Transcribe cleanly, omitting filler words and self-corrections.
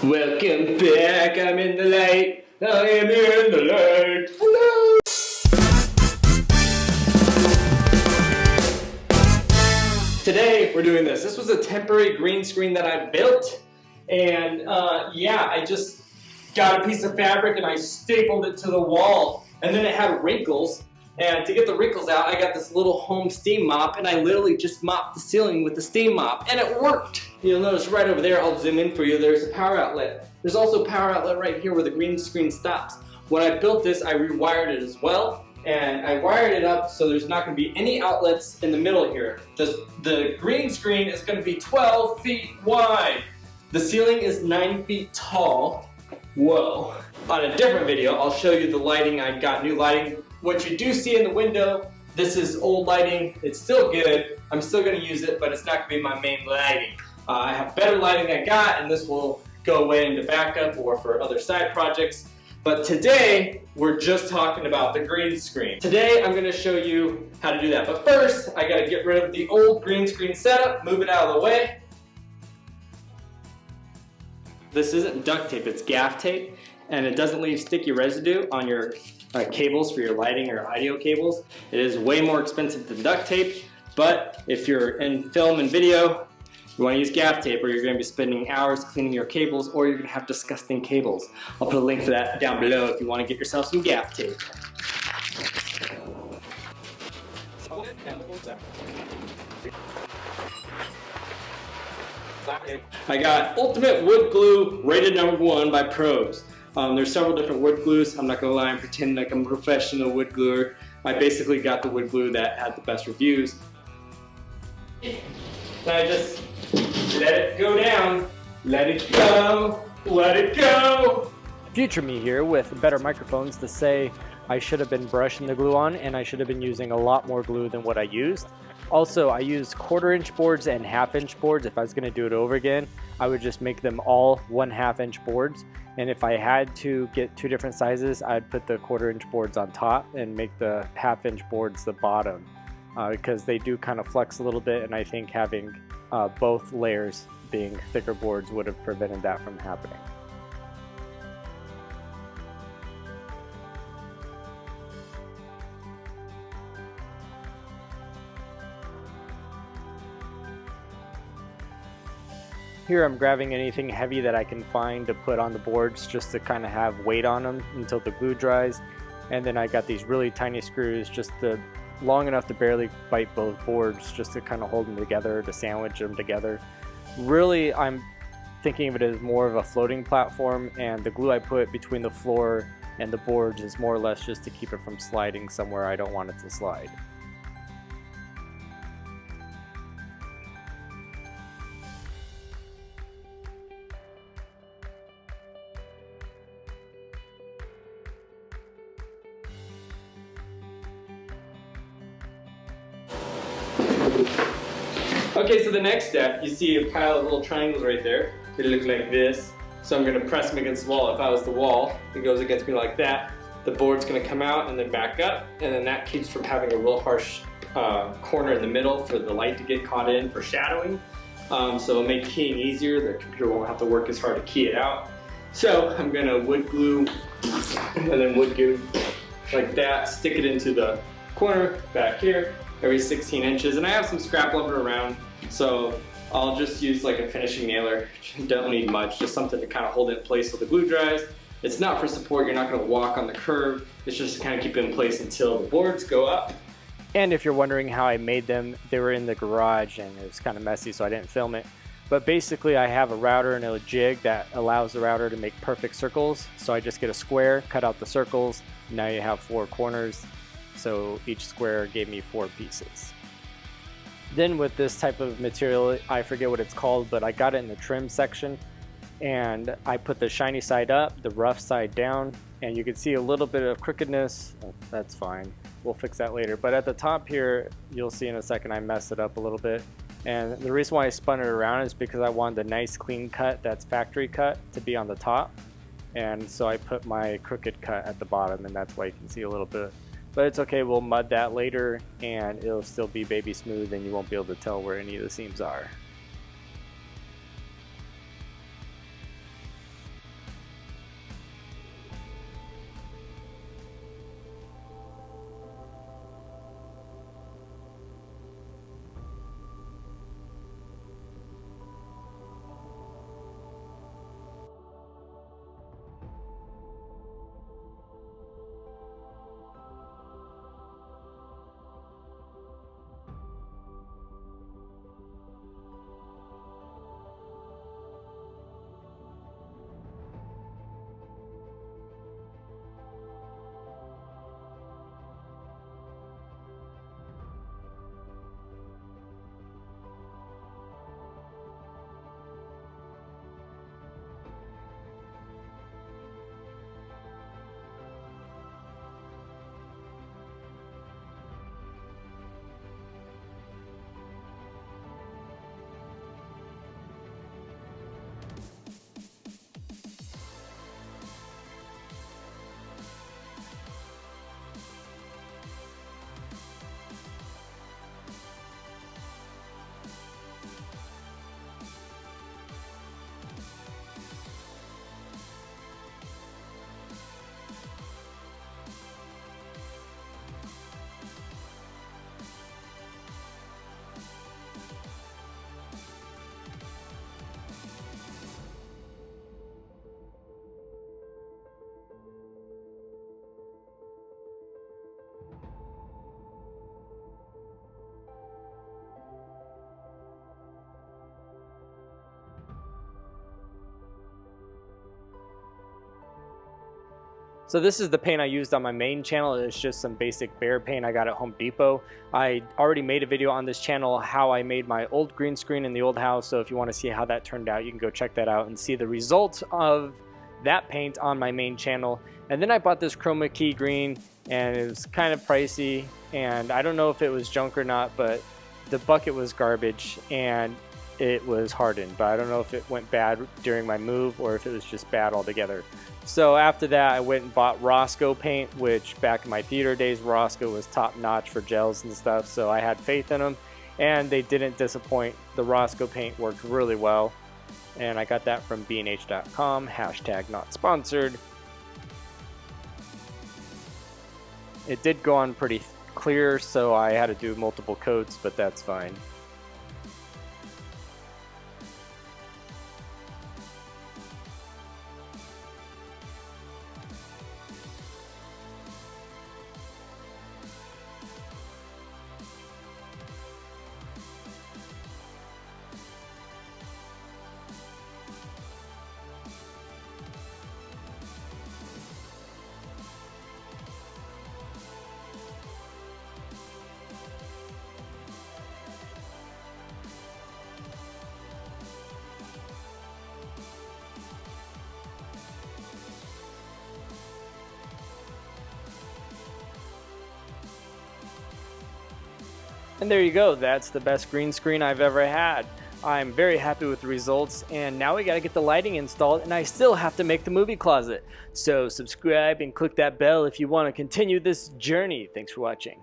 Welcome back, I'm in the light. I am in the light. Hello. Today we're doing this. This was a temporary green screen that I built, and yeah, I just got a piece of fabric and I stapled it to the wall, and then it had wrinkles. And to get the wrinkles out, I got this little home steam mop, and I literally just mopped the ceiling with the steam mop, and it worked. You'll notice right over there, I'll zoom in for you, there's a power outlet. There's also a power outlet right here where the green screen stops. When I built this, I rewired it as well, and I wired it up so there's not going to be any outlets in the middle here. The green screen is going to be 12 feet wide. The ceiling is 9 feet tall. Whoa. On a different video, I'll show you the lighting. I got new lighting. What you do see in the window, this is old lighting. It's still good. I'm still going to use it, but it's not going to be my main lighting. I have better lighting I got, and this will go away into backup or for other side projects. But today, we're just talking about the green screen. Today, I'm going to show you how to do that. But first, I got to get rid of the old green screen setup, move it out of the way. This isn't duct tape, it's gaff tape, and it doesn't leave sticky residue on your cables for your lighting or audio cables. It is way more expensive than duct tape, but if you're in film and video, you want to use gaff tape, or you're going to be spending hours cleaning your cables, or you're going to have disgusting cables. I'll put a link for that down below if you want to get yourself some gaff tape. I got Ultimate Wood Glue rated #1 by Pros. There's several different wood glues. I'm not gonna lie and pretend like I'm a professional wood gluer. I basically got the wood glue that had the best reviews. And I just let it go down. Let it go. Let it go. Future me here with better microphones to say I should have been brushing the glue on, and I should have been using a lot more glue than what I used. Also, I used 1/4-inch boards and 1/2-inch boards. If I was going to do it over again, I would just make them all 1/2-inch boards. And if I had to get 2 different sizes, I'd put the 1/4-inch boards on top and make the 1/2-inch boards the bottom, because they do kind of flex a little bit, and I think having both layers being thicker boards would have prevented that from happening. Here I'm grabbing anything heavy that I can find to put on the boards just to kind of have weight on them until the glue dries. And then I got these really tiny screws long enough to barely bite both boards, just to kind of hold them together, to sandwich them together. Really, I'm thinking of it as more of a floating platform, and the glue I put between the floor and the boards is more or less just to keep it from sliding somewhere I don't want it to slide. Okay, so the next step, you see a pile of little triangles right there. They look like this. So I'm going to press them against the wall. If I was the wall, it goes against me like that. The board's going to come out and then back up, and then that keeps from having a real harsh corner in the middle for the light to get caught in for shadowing. So it'll make keying easier. The computer won't have to work as hard to key it out. So I'm going to wood glue and then wood glue like that, stick it into the corner back here every 16 inches. And I have some scrap lumber around, so I'll just use like a finishing nailer. Don't need much, just something to kind of hold it in place so the glue dries. It's not for support, you're not going to walk on the curb. It's just to kind of keep it in place until the boards go up. And if you're wondering how I made them, they were in the garage and it was kind of messy, so I didn't film it. But basically I have a router and a jig that allows the router to make perfect circles. So I just get a square, cut out the circles, now you have 4 corners. So each square gave me 4 pieces. Then with this type of material, I forget what it's called, but I got it in the trim section, and I put the shiny side up, the rough side down, and you can see a little bit of crookedness. That's fine, we'll fix that later. But at the top here, you'll see in a second I messed it up a little bit. And the reason why I spun it around is because I wanted the nice clean cut that's factory cut to be on the top. And so I put my crooked cut at the bottom, and that's why you can see a little bit. But it's okay, we'll mud that later and it'll still be baby smooth and you won't be able to tell where any of the seams are. So this is the paint I used on my main channel. It's just some basic bear paint I got at Home Depot. I already made a video on this channel how I made my old green screen in the old house, so if you want to see how that turned out, you can go check that out and see the result of that paint on my main channel. And then I bought this chroma key green, and it was kind of pricey, and I don't know if it was junk or not, but the bucket was garbage and it was hardened, but I don't know if it went bad during my move or if it was just bad altogether. So after that, I went and bought Roscoe Paint, which back in my theater days, Roscoe was top notch for gels and stuff, so I had faith in them, and they didn't disappoint. The Roscoe Paint worked really well, and I got that from bnh.com, hashtag not sponsored. It did go on pretty clear, so I had to do multiple coats, but that's fine. And there you go, that's the best green screen I've ever had. I'm very happy with the results, and now we gotta get the lighting installed, and I still have to make the movie closet. So subscribe and click that bell if you want to continue this journey. Thanks for watching.